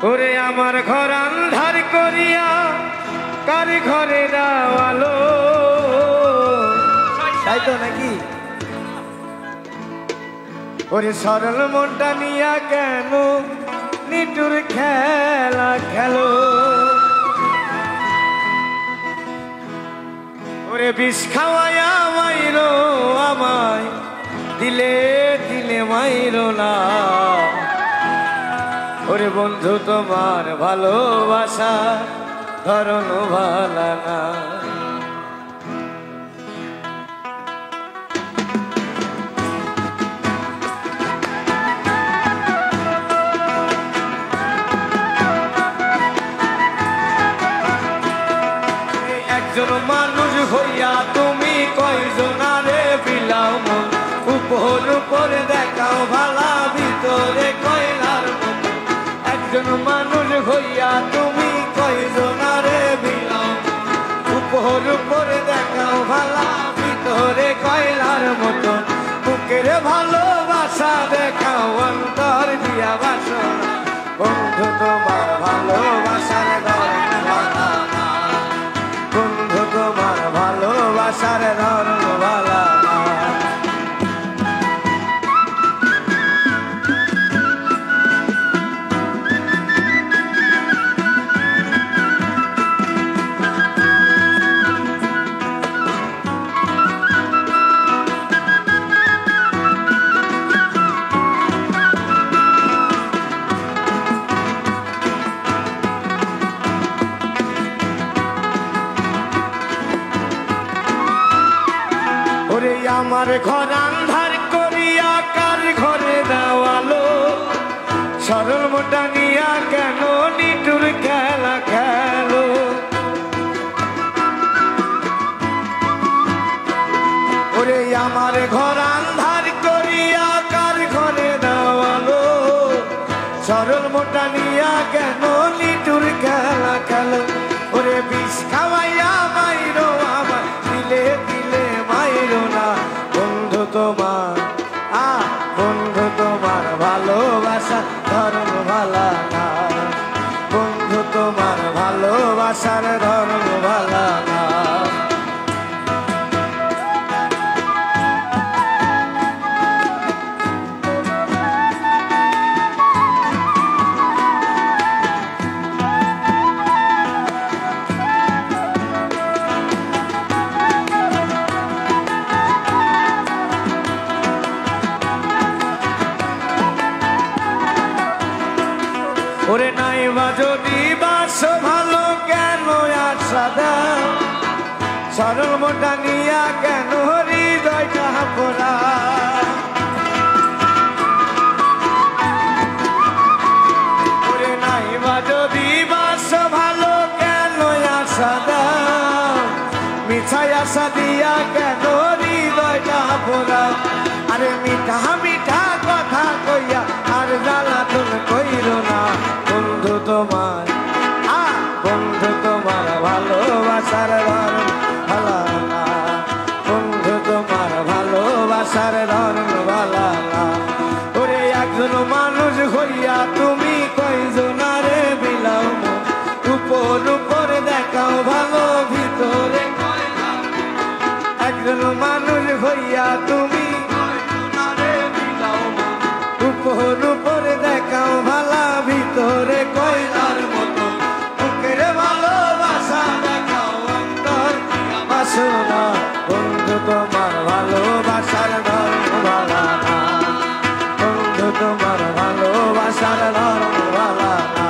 ওরে আমার ঘর আন্ধার করিয়া কার ঘরে দাও আলো, তাই তো নাকি? ওরে সরল মনটা নিয়া কেন নিটুর খেলা খেলো, ওরে বিষ খাওয়াইয়া মাইরো আমায়, দিলে দিলে মাইরো না। ওরে বন্ধু তোমার ভালোবাসা ধরন ভালা না। একজন মানুষ হইয়া তুমি কয়জনারে বিলাও মন, উপর উপরে দেখাও ভালা ভিতরে কয়লার মন। একজন মানুষ হইয়া তুমি কয়জনারে বিলাও, উপর উপরে দেখাও ভালা ভিতরে কয়লার মতো। বুকের ভালোবাসা দেখাও অন্তর দিয়া বাসনা, বন্ধু তোমার ভালোবাসার ধরন ভালা না, বন্ধু তোমার ভালোবাসার ধরন ভালা না। ওরে আমার ঘর আন্ধার করিয়া কার ঘরে দাও আলো, সরল মোটা নিয়া কেন নিটুর খেলা খেলো। ওরে আমার ঘর আন্ধার করিয়া কার ঘরে দাও আলো, সরল মোটা নিয়া কেন নিটুর খেলা খেলো। ওরে বিষ খাওয়াইয়া মাইরো আমার, দিলে দিলে মাইরো না। বন্ধু তোমার বন্ধু তোমার ভালোবাসা ধরন ভালা না, বন্ধু তোমার ভালোবাসার ধরন ভালা না। ওরে নাইবা যদি বাসো ভালো কেন আশা দাও, সরল মোটা নিয়া কেন হৃদয়টা পোড়া। ওরে নাইবা যদি বাসো ভালো কেন আশা দাও, মিঠাই আশা দিয়া কেন হৃদয়টা পোড়া। আরে মিঠা মিঠা কথা কইয়া আর জ্বালাতন কইরো না। বন্ধু তোমার বন্ধু তোমার ভালোবাসার ধরন ভালা না, বন্ধু তোমার ভালোবাসার ধরন ভালা না। ওরে একজন মানুষ হইয়া তুমি কয়জনারে বিলাও মন, উপর উপরে দেখাও ভালো ভিতরে কয়লা। একজন মানুষ হইয়া তুমি কয়জনারে বিলাও মন, উপর উপরে দেখাও ভালা ভিতরে কয়লার মতো। বুকের ভালোবাসা দেখাও অন্তর দিয়া বাসনা, বন্ধু তোমার ভালোবাসার ধরন ভালা না, বন্ধু তোমার ভালোবাসার ধরন ভালা না।